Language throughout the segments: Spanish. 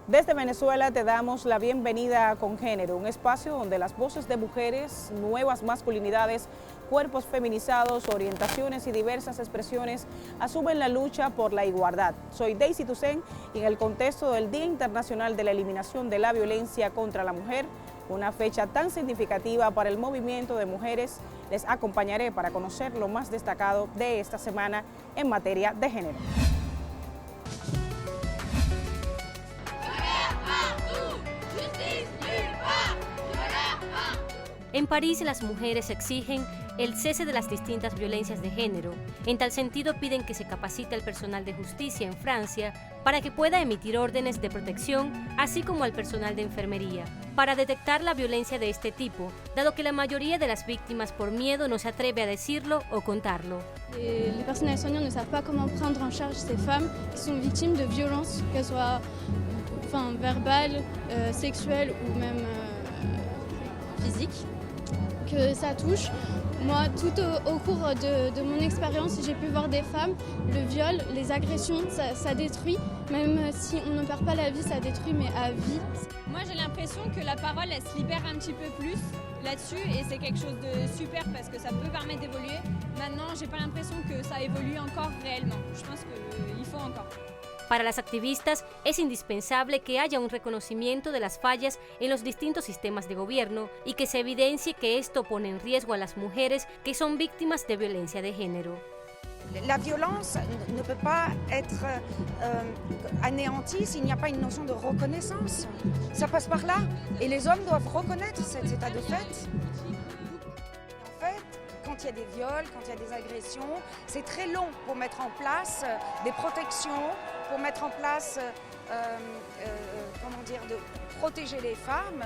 Desde Venezuela te damos la bienvenida a Con Género, un espacio donde las voces de mujeres, nuevas masculinidades, cuerpos feminizados, orientaciones y diversas expresiones asumen la lucha por la igualdad. Soy Daisy Toussaint y en el contexto del Día Internacional de la Eliminación de la Violencia contra la Mujer, una fecha tan significativa para el movimiento de mujeres, les acompañaré para conocer lo más destacado de esta semana en materia de género. En París, las mujeres exigen el cese de las distintas violencias de género. En tal sentido, piden que se capacite al personal de justicia en Francia para que pueda emitir órdenes de protección, así como al personal de enfermería, para detectar la violencia de este tipo, dado que la mayoría de las víctimas por miedo no se atreve a decirlo o contarlo. Les personnels soignants ne savent pas comment prendre en charge ces femmes qui sont victimes de violences, qu'elles soient verbales, sexuelles ou même physiques. Que ça touche. Moi, tout au cours de mon expérience, j'ai pu voir des femmes, le viol, les agressions, ça détruit. Même si on ne perd pas la vie, ça détruit, mais à vie. Moi, j'ai l'impression que la parole, elle se libère un petit peu plus là-dessus et c'est quelque chose de super parce que ça peut permettre d'évoluer. Maintenant, j'ai pas l'impression que ça évolue encore réellement. Je pense qu'il faut encore. Para las activistas es indispensable que haya un reconocimiento de las fallas en los distintos sistemas de gobierno y que se evidencie que esto pone en riesgo a las mujeres que son víctimas de violencia de género. La violence ne peut pas être anéantie s'il n'y a pas une notion de reconnaissance. Ça passe par là et les hommes doivent reconnaître cet état de fait. En fait, quand il y a des viols, quand il y a des agressions, c'est très long pour mettre en place des protections, pour mettre en place, de protéger les femmes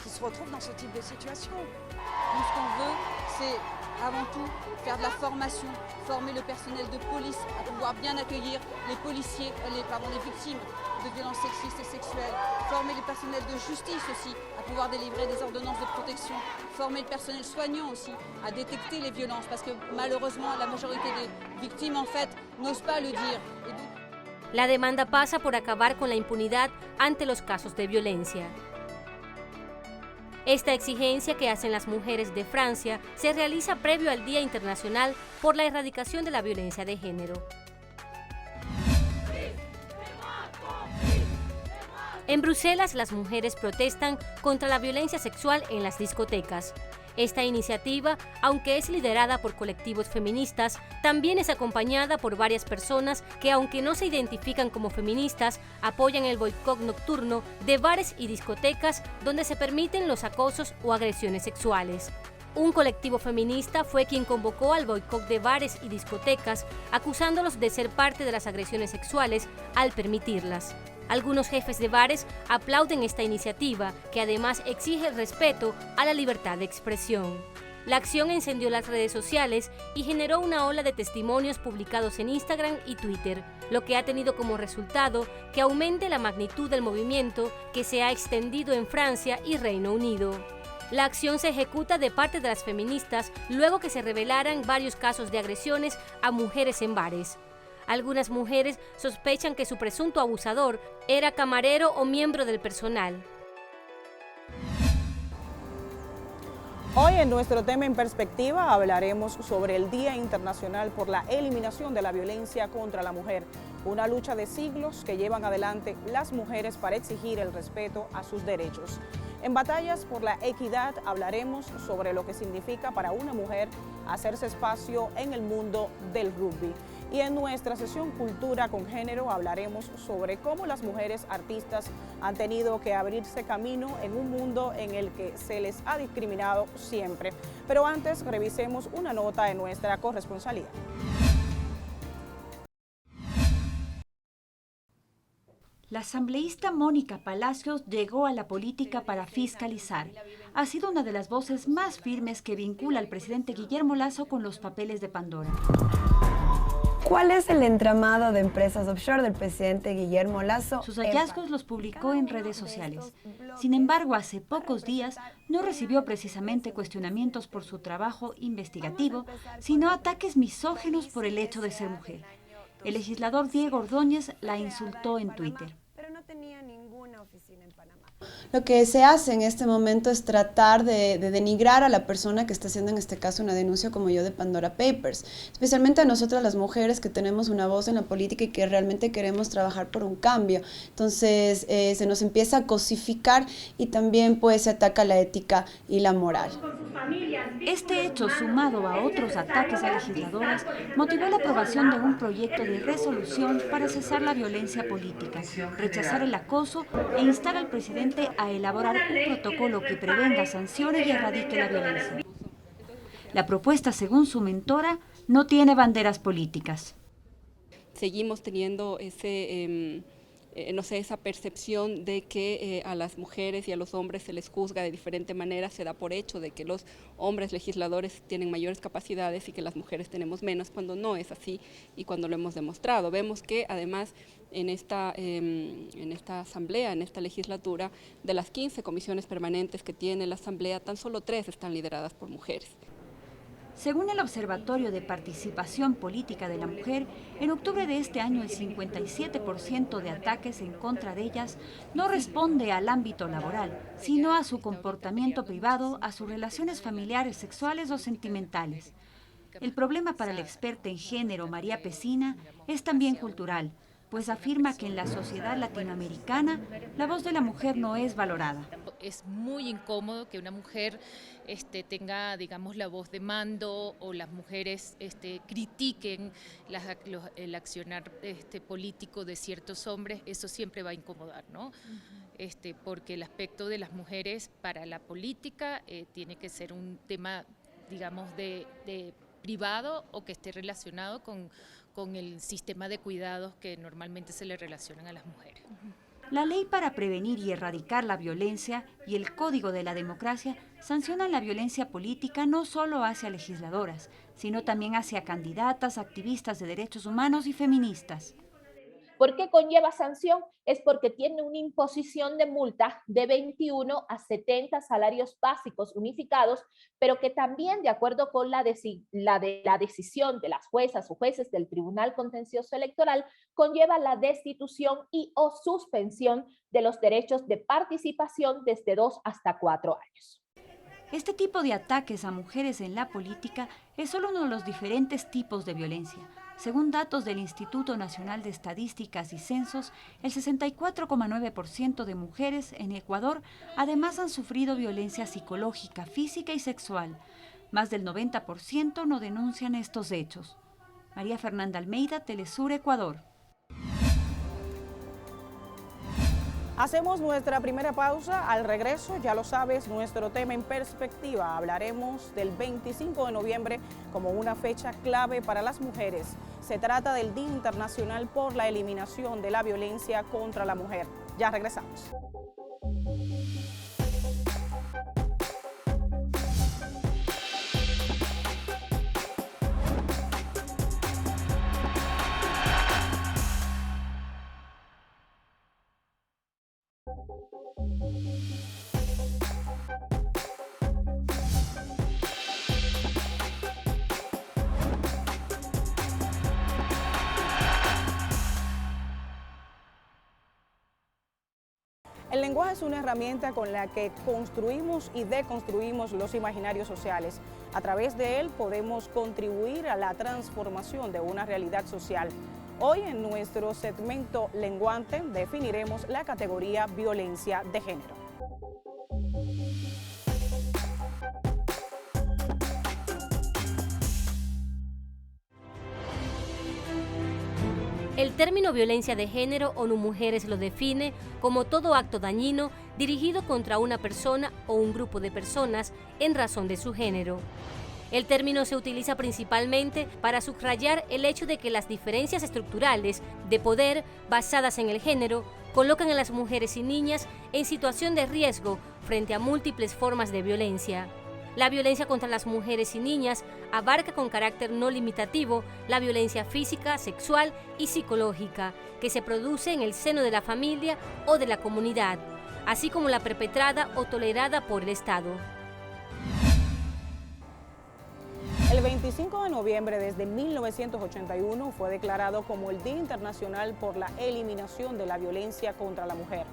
qui se retrouvent dans ce type de situation. Nous, ce qu'on veut, c'est avant tout faire de la formation, former le personnel de police à pouvoir bien accueillir les policiers, les victimes de violences sexistes et sexuelles, former le personnel de justice aussi à pouvoir délivrer des ordonnances de protection, former le personnel soignant aussi à détecter les violences parce que malheureusement la majorité des victimes en fait n'osent pas le dire. Et donc... La demanda pasa por acabar con la impunidad ante los casos de violencia. Esta exigencia que hacen las mujeres de Francia se realiza previo al Día Internacional por la Erradicación de la Violencia de Género. En Bruselas, las mujeres protestan contra la violencia sexual en las discotecas. Esta iniciativa, aunque es liderada por colectivos feministas, también es acompañada por varias personas que, aunque no se identifican como feministas, apoyan el boicot nocturno de bares y discotecas donde se permiten los acosos o agresiones sexuales. Un colectivo feminista fue quien convocó al boicot de bares y discotecas, acusándolos de ser parte de las agresiones sexuales al permitirlas. Algunos jefes de bares aplauden esta iniciativa, que además exige el respeto a la libertad de expresión. La acción encendió las redes sociales y generó una ola de testimonios publicados en Instagram y Twitter, lo que ha tenido como resultado que aumente la magnitud del movimiento, que se ha extendido en Francia y Reino Unido. La acción se ejecuta de parte de las feministas luego que se revelaran varios casos de agresiones a mujeres en bares. Algunas mujeres sospechan que su presunto abusador era camarero o miembro del personal. Hoy en nuestro tema en perspectiva hablaremos sobre el Día Internacional por la Eliminación de la Violencia contra la Mujer, una lucha de siglos que llevan adelante las mujeres para exigir el respeto a sus derechos. En Batallas por la Equidad hablaremos sobre lo que significa para una mujer hacerse espacio en el mundo del rugby. Y en nuestra sesión Cultura con Género hablaremos sobre cómo las mujeres artistas han tenido que abrirse camino en un mundo en el que se les ha discriminado siempre. Pero antes revisemos una nota en nuestra corresponsalía. La asambleísta Mónica Palacios llegó a la política para fiscalizar. Ha sido una de las voces más firmes que vincula al presidente Guillermo Lasso con los papeles de Pandora. ¿Cuál es el entramado de empresas offshore del presidente Guillermo Lasso? Sus hallazgos los publicó en redes sociales. Sin embargo, hace pocos días no recibió precisamente cuestionamientos por su trabajo investigativo, sino ataques misóginos por el hecho de ser mujer. El legislador Diego Ordóñez la insultó en Twitter. Lo que se hace en este momento es tratar de denigrar a la persona que está haciendo en este caso una denuncia como yo de Pandora Papers, especialmente a nosotras las mujeres que tenemos una voz en la política y que realmente queremos trabajar por un cambio. Entonces se nos empieza a cosificar y también pues se ataca la ética y la moral. Este hecho, sumado a otros ataques a legisladoras, motivó la aprobación de un proyecto de resolución para cesar la violencia política, rechazar el acoso e instar al presidente a elaborar un protocolo que prevenga, sancione y erradique la violencia. La propuesta, según su mentora, no tiene banderas políticas. Seguimos teniendo esa percepción de que a las mujeres y a los hombres se les juzga de diferente manera, se da por hecho de que los hombres legisladores tienen mayores capacidades y que las mujeres tenemos menos, cuando no es así y cuando lo hemos demostrado. Vemos que además en esta asamblea, en esta legislatura, de las 15 comisiones permanentes que tiene la asamblea, tan solo 3 están lideradas por mujeres. Según el Observatorio de Participación Política de la Mujer, en octubre de este año el 57% de ataques en contra de ellas no responde al ámbito laboral, sino a su comportamiento privado, a sus relaciones familiares, sexuales o sentimentales. El problema para la experta en género María Pesina es también cultural, pues afirma que en la sociedad latinoamericana la voz de la mujer no es valorada. Es muy incómodo que una mujer tenga, digamos, la voz de mando, o las mujeres critiquen el accionar político de ciertos hombres. Eso siempre va a incomodar, ¿no? Porque el aspecto de las mujeres para la política tiene que ser un tema, digamos, de privado, o que esté relacionado con el sistema de cuidados que normalmente se le relacionan a las mujeres. La Ley para Prevenir y Erradicar la Violencia y el Código de la Democracia sancionan la violencia política no solo hacia legisladoras, sino también hacia candidatas, activistas de derechos humanos y feministas. ¿Por qué conlleva sanción? Es porque tiene una imposición de multa de 21 a 70 salarios básicos unificados, pero que también, de acuerdo con la decisión de las juezas o jueces del Tribunal Contencioso Electoral, conlleva la destitución y o suspensión de los derechos de participación desde 2 hasta 4 años. Este tipo de ataques a mujeres en la política es solo uno de los diferentes tipos de violencia. Según datos del Instituto Nacional de Estadísticas y Censos, el 64,9% de mujeres en Ecuador además han sufrido violencia psicológica, física y sexual. Más del 90% no denuncian estos hechos. María Fernanda Almeida, Telesur, Ecuador. Hacemos nuestra primera pausa. Al regreso, ya lo sabes, nuestro tema en perspectiva. Hablaremos del 25 de noviembre como una fecha clave para las mujeres. Se trata del Día Internacional por la Eliminación de la Violencia contra la Mujer. Ya regresamos. El lenguaje es una herramienta con la que construimos y deconstruimos los imaginarios sociales. A través de él podemos contribuir a la transformación de una realidad social. Hoy en nuestro segmento Lenguante definiremos la categoría violencia de género. El término violencia de género, ONU Mujeres lo define como todo acto dañino dirigido contra una persona o un grupo de personas en razón de su género. El término se utiliza principalmente para subrayar el hecho de que las diferencias estructurales de poder basadas en el género colocan a las mujeres y niñas en situación de riesgo frente a múltiples formas de violencia. La violencia contra las mujeres y niñas abarca con carácter no limitativo la violencia física, sexual y psicológica que se produce en el seno de la familia o de la comunidad, así como la perpetrada o tolerada por el Estado. El 25 de noviembre desde 1981 fue declarado como el Día Internacional por la Eliminación de la Violencia contra la Mujer.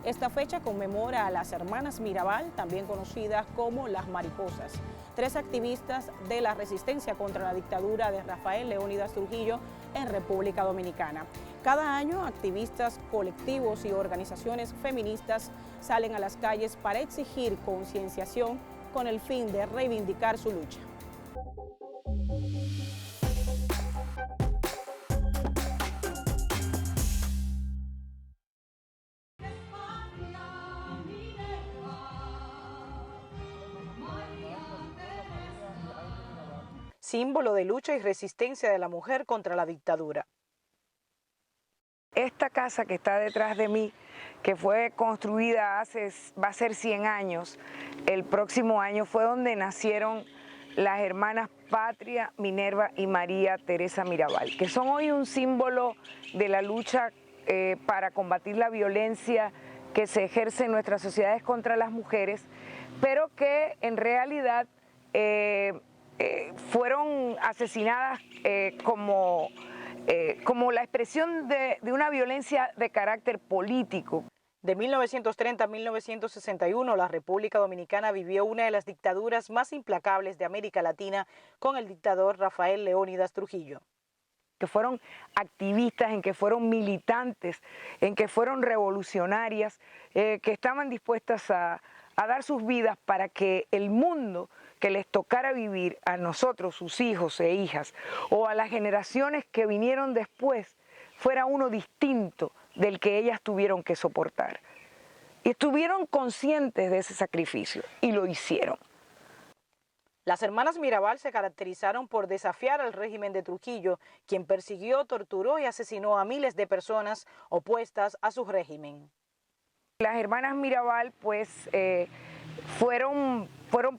Esta fecha conmemora a las hermanas Mirabal, también conocidas como las mariposas, 3 activistas de la resistencia contra la dictadura de Rafael Leónidas Trujillo en República Dominicana. Cada año, activistas, colectivos y organizaciones feministas salen a las calles para exigir concienciación con el fin de reivindicar su lucha. Símbolo de lucha y resistencia de la mujer contra la dictadura. Esta casa que está detrás de mí, que fue construida va a ser 100 años, el próximo año, fue donde nacieron las hermanas Patria, Minerva y María Teresa Mirabal, que son hoy un símbolo de la lucha para combatir la violencia que se ejerce en nuestras sociedades contra las mujeres, pero que en realidad fueron asesinadas como la expresión de una violencia de carácter político. De 1930 a 1961, la República Dominicana vivió una de las dictaduras más implacables de América Latina con el dictador Rafael Leónidas Trujillo. Que fueron activistas, en que fueron militantes, en que fueron revolucionarias, que estaban dispuestas a dar sus vidas para que el mundo que les tocara vivir a nosotros, sus hijos e hijas, o a las generaciones que vinieron después, fuera uno distinto del que ellas tuvieron que soportar. Y estuvieron conscientes de ese sacrificio y lo hicieron. Las hermanas Mirabal se caracterizaron por desafiar al régimen de Trujillo, quien persiguió, torturó y asesinó a miles de personas opuestas a su régimen. Las hermanas Mirabal pues fueron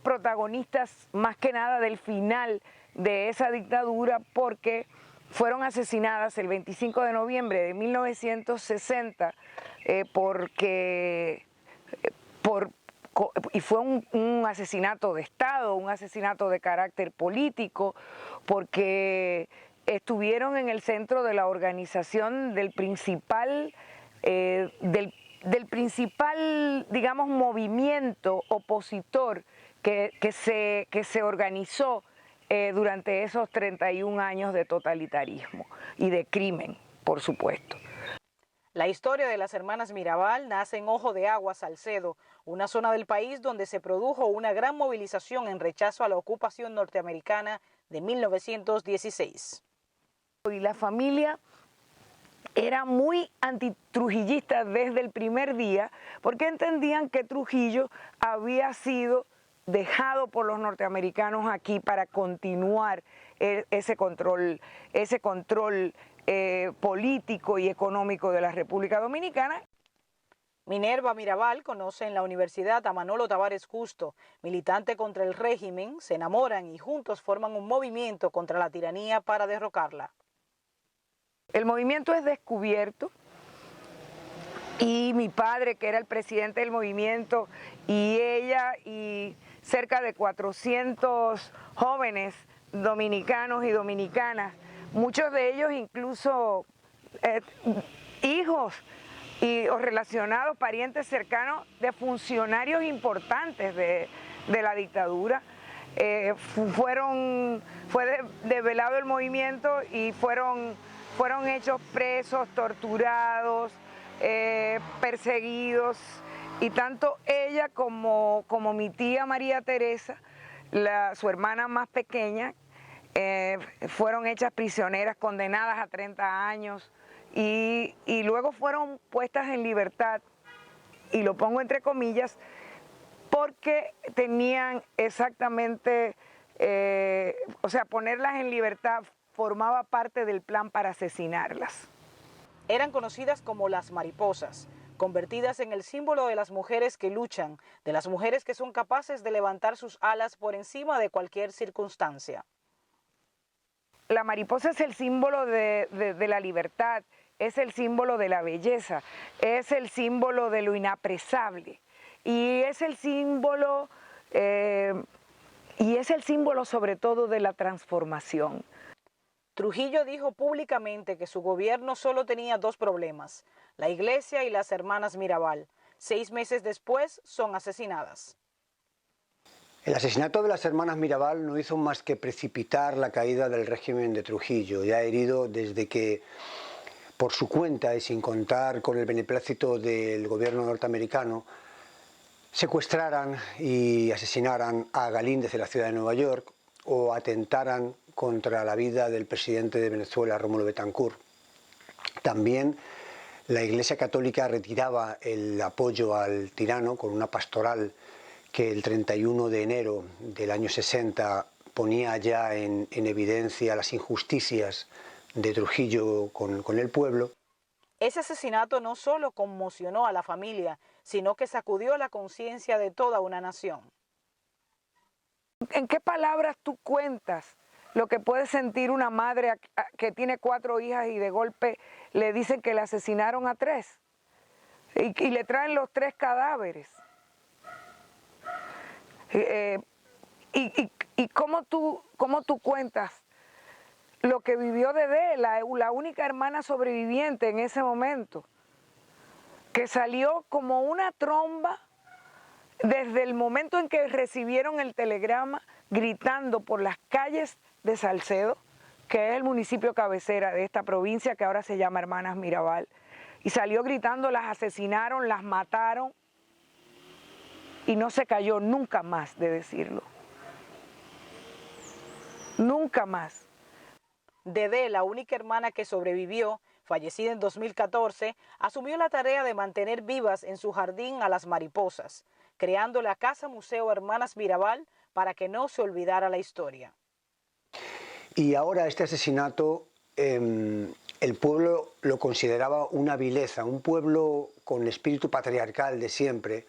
protagonistas más que nada del final de esa dictadura, porque fueron asesinadas el 25 de noviembre de 1960 y fue un asesinato de Estado, un asesinato de carácter político, porque estuvieron en el centro de la organización del principal, digamos, movimiento opositor que se organizó durante esos 31 años de totalitarismo y de crimen, por supuesto. La historia de las hermanas Mirabal nace en Ojo de Agua, Salcedo, una zona del país donde se produjo una gran movilización en rechazo a la ocupación norteamericana de 1916. Y la familia era muy antitrujillista desde el primer día, porque entendían que Trujillo había sido dejado por los norteamericanos aquí para continuar ese control político y económico de la República Dominicana. Minerva Mirabal conoce en la universidad a Manolo Tavares Justo, militante contra el régimen, se enamoran y juntos forman un movimiento contra la tiranía para derrocarla. El movimiento es descubierto y mi padre, que era el presidente del movimiento, y ella y cerca de 400 jóvenes dominicanos y dominicanas, muchos de ellos incluso hijos o relacionados, parientes cercanos de funcionarios importantes de la dictadura. Fue develado el movimiento y fueron hechos presos, torturados, perseguidos, y tanto ella como mi tía María Teresa, su hermana más pequeña, fueron hechas prisioneras, condenadas a 30 años y luego fueron puestas en libertad, y lo pongo entre comillas, porque tenían exactamente, ponerlas en libertad formaba parte del plan para asesinarlas. Eran conocidas como las mariposas, convertidas en el símbolo de las mujeres que luchan, de las mujeres que son capaces de levantar sus alas por encima de cualquier circunstancia. La mariposa es el símbolo de la libertad, es el símbolo de la belleza, es el símbolo de lo inapresable, y es el símbolo sobre todo de la transformación. Trujillo dijo públicamente que su gobierno solo tenía 2 problemas, la iglesia y las hermanas Mirabal. 6 meses después son asesinadas. El asesinato de las hermanas Mirabal no hizo más que precipitar la caída del régimen de Trujillo, ya herido desde que, por su cuenta y sin contar con el beneplácito del gobierno norteamericano, secuestraran y asesinaran a Galíndez de la ciudad de Nueva York o atentaran contra la vida del presidente de Venezuela, Rómulo Betancourt. También la Iglesia Católica retiraba el apoyo al tirano con una pastoral que el 31 de enero del año 60 ponía ya en evidencia las injusticias de Trujillo con el pueblo. Ese asesinato no solo conmocionó a la familia, sino que sacudió la conciencia de toda una nación. ¿En qué palabras tú cuentas lo que puede sentir una madre que tiene 4 hijas y de golpe le dicen que le asesinaron a 3 y le traen los 3 cadáveres? Y cómo tú cuentas lo que vivió Dedé, la única hermana sobreviviente en ese momento, que salió como una tromba desde el momento en que recibieron el telegrama, gritando por las calles de Salcedo, que es el municipio cabecera de esta provincia que ahora se llama Hermanas Mirabal, y salió gritando, las asesinaron, las mataron, y no se cayó nunca más de decirlo. Nunca más. Dedé, la única hermana que sobrevivió, fallecida en 2014, asumió la tarea de mantener vivas en su jardín a las mariposas, creando la Casa Museo Hermanas Mirabal para que no se olvidara la historia. Y ahora este asesinato, el pueblo lo consideraba una vileza, un pueblo con espíritu patriarcal de siempre,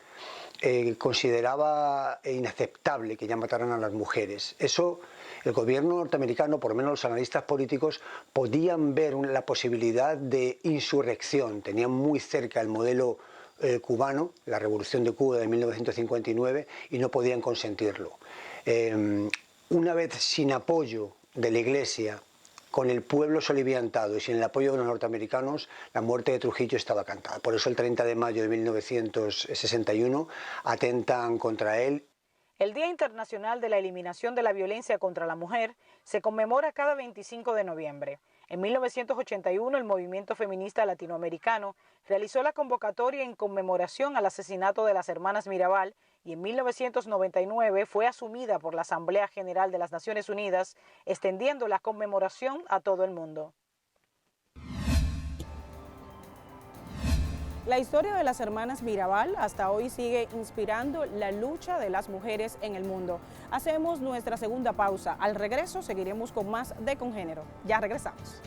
consideraba inaceptable que ya mataran a las mujeres. Eso el gobierno norteamericano, por lo menos los analistas políticos, podían ver la posibilidad de insurrección. Tenían muy cerca el modelo cubano, la Revolución de Cuba de 1959, y no podían consentirlo. Una vez sin apoyo de la Iglesia, con el pueblo soliviantado y sin el apoyo de los norteamericanos, la muerte de Trujillo estaba cantada. Por eso el 30 de mayo de 1961 atentan contra él. El Día Internacional de la Eliminación de la Violencia contra la Mujer se conmemora cada 25 de noviembre. En 1981, el movimiento feminista latinoamericano realizó la convocatoria en conmemoración al asesinato de las hermanas Mirabal y en 1999 fue asumida por la Asamblea General de las Naciones Unidas, extendiendo la conmemoración a todo el mundo. La historia de las hermanas Mirabal hasta hoy sigue inspirando la lucha de las mujeres en el mundo. Hacemos nuestra segunda pausa. Al regreso seguiremos con más de Congénero. Ya regresamos.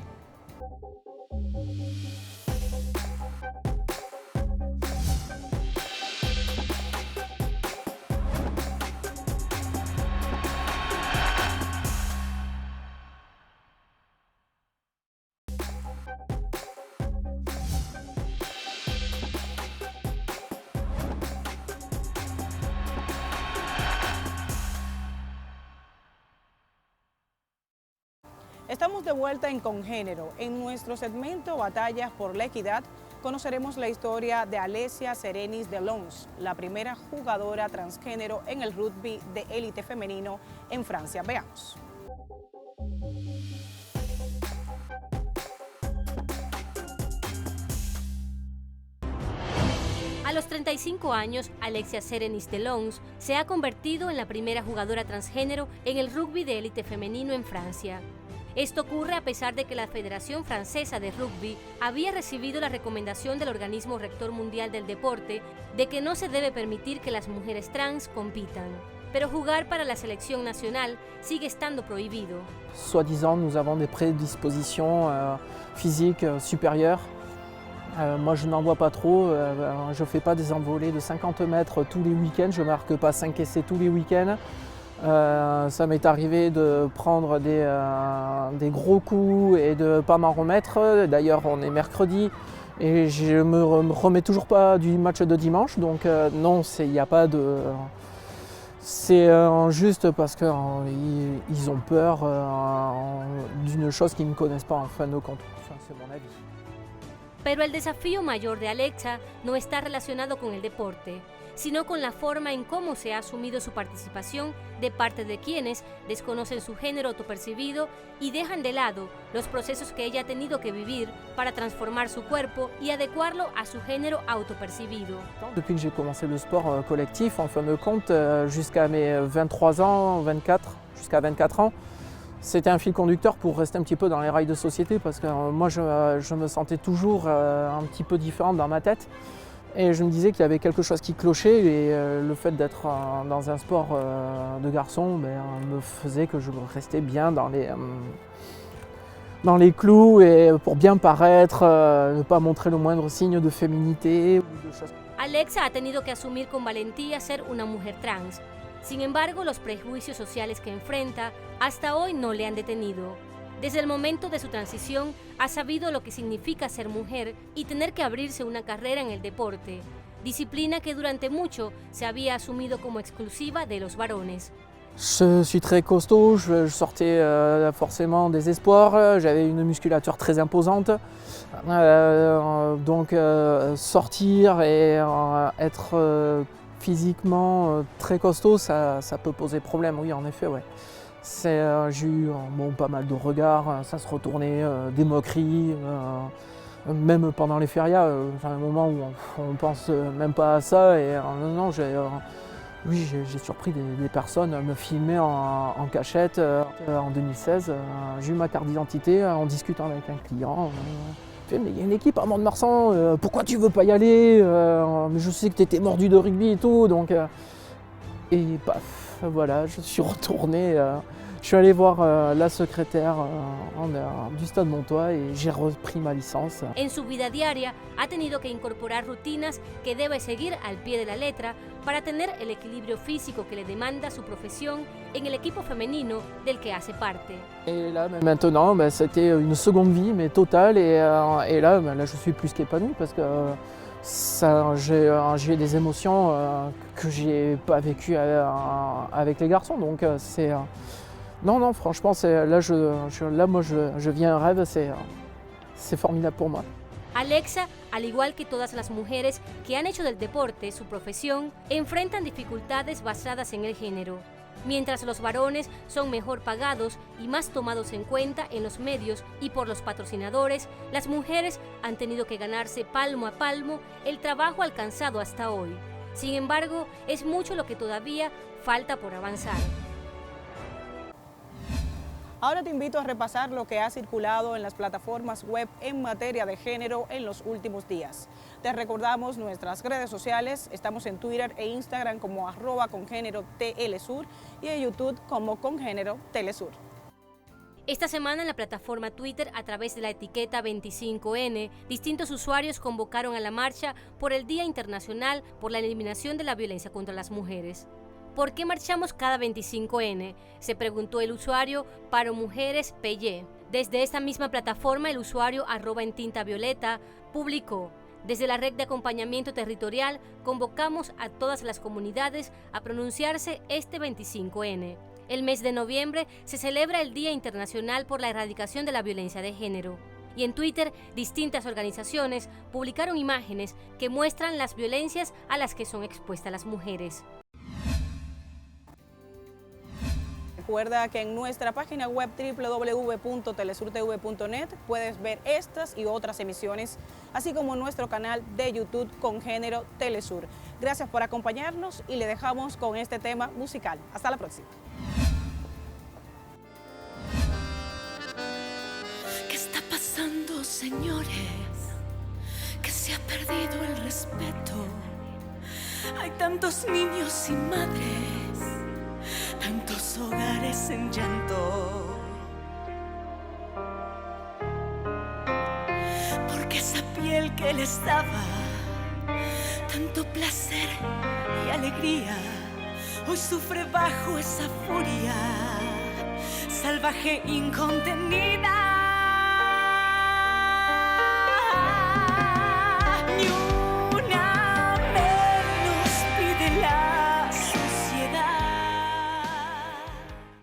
Estamos de vuelta en Congénero. En nuestro segmento Batallas por la Equidad conoceremos la historia de Alessia Serenis Delons, la primera jugadora transgénero en el rugby de élite femenino en Francia. Veamos. A los 35 años, Alessia Serenis Delons se ha convertido en la primera jugadora transgénero en el rugby de élite femenino en Francia. Esto ocurre a pesar de que la Federación Francesa de Rugby había recibido la recomendación del organismo rector mundial del deporte de que no se debe permitir que las mujeres trans compitan. Pero jugar para la selección nacional sigue estando prohibido. Soi-disant, nous avons des prédispositions physiques supérieures. Moi, je n'en vois pas trop. Je ne fais pas des envolées de 50 mètres tous les week-ends. Je ne marque pas 5 essais tous les week-ends. Ça m'est arrivé de prendre des gros coups et de ne pas m'en remettre. D'ailleurs, on est mercredi et je ne me remets toujours pas du match de dimanche. Donc non, il n'y a pas de... C'est juste parce qu'ils ont peur d'une chose qu'ils ne connaissent pas en fin de compte. Enfin, c'est mon avis. Pero el desafío mayor de Alexa no está relacionado con el deporte, sino con la forma en cómo se ha asumido su participación de parte de quienes desconocen su género autopercibido y dejan de lado los procesos que ella ha tenido que vivir para transformar su cuerpo y adecuarlo a su género autopercibido. Depuis que j'ai commencé le sport collectif, en fin de compte, jusqu'à mes 23 ans, jusqu'à 24 ans, c'était un fil conducteur pour rester un petit peu dans les rails de société parce que moi je me sentais toujours un petit peu différente dans ma tête et je me disais qu'il y avait quelque chose qui clochait et le fait d'être dans un sport de garçon me faisait que je restais bien dans les clous et pour bien paraître, ne pas montrer le moindre signe de féminité ou de choses. Alexa ha tenido que asumir con valentía ser una mujer trans. Sin embargo, los prejuicios sociales que enfrenta hasta hoy no le han detenido. Desde el momento de su transición, ha sabido lo que significa ser mujer y tener que abrirse una carrera en el deporte, disciplina que durante mucho se había asumido como exclusiva de los varones. Je suis très costaud, je sortais forcément des espoirs, j'avais une musculature très imposante. Donc sortir et être physiquement très costaud, ça peut poser problème, oui en effet. Ouais. J'ai eu pas mal de regards, ça se retournait, des moqueries, même pendant les férias, un moment où on pense même pas à ça. Et non, j'ai surpris des personnes me filmer en cachette. En 2016, j'ai eu ma carte d'identité en discutant avec un client. Mais il y a une équipe à Mont-de-Marsan, pourquoi tu veux pas y aller? Mais je sais que tu étais mordu de rugby et tout. Donc, et paf, voilà, je suis retourné. Je suis allé voir la secrétaire du Stade Montois y j'ai repris ma licence. En su vida diaria ha tenido que incorporar rutinas que debe seguir al pie de la letra para tener el equilibrio físico que le demanda su profesión en el equipo femenino del que hace parte. Et là, maintenant, c'était une seconde vie, mais totale. Et là, je suis plus qu'épanoui parce que j'ai des émotions que j'ai pas vécues avec les garçons. Donc c'est non, franchement, là, je vis un rêve, c'est formidable pour moi. Alexa, al igual que todas las mujeres que han hecho del deporte su profesión, enfrentan dificultades basadas en el género. Mientras los varones son mejor pagados y más tomados en cuenta en los medios y por los patrocinadores, las mujeres han tenido que ganarse palmo a palmo el trabajo alcanzado hasta hoy. Sin embargo, es mucho lo que todavía falta por avanzar. Ahora te invito a repasar lo que ha circulado en las plataformas web en materia de género en los últimos días. Te recordamos nuestras redes sociales, estamos en Twitter e Instagram como @congénero_TLSur y en YouTube como Congénero Telesur. Esta semana en la plataforma Twitter, a través de la etiqueta 25N, distintos usuarios convocaron a la marcha por el Día Internacional por la Eliminación de la Violencia contra las Mujeres. ¿Por qué marchamos cada 25N? Se preguntó el usuario Paro Mujeres PY. Desde esta misma plataforma, el usuario @entintavioleta publicó: desde la red de acompañamiento territorial convocamos a todas las comunidades a pronunciarse este 25N. El mes de noviembre se celebra el Día Internacional por la Erradicación de la Violencia de Género. Y en Twitter, distintas organizaciones publicaron imágenes que muestran las violencias a las que son expuestas las mujeres. Recuerda que en nuestra página web www.telesurtv.net puedes ver estas y otras emisiones, así como en nuestro canal de YouTube Congénero Telesur. Gracias por acompañarnos y le dejamos con este tema musical. Hasta la próxima. ¿Qué está pasando, señores? Que se ha perdido el respeto. Hay tantos niños sin madres, tantos hogares en llanto, porque esa piel que les daba tanto placer y alegría, hoy sufre bajo esa furia salvaje, incontenida.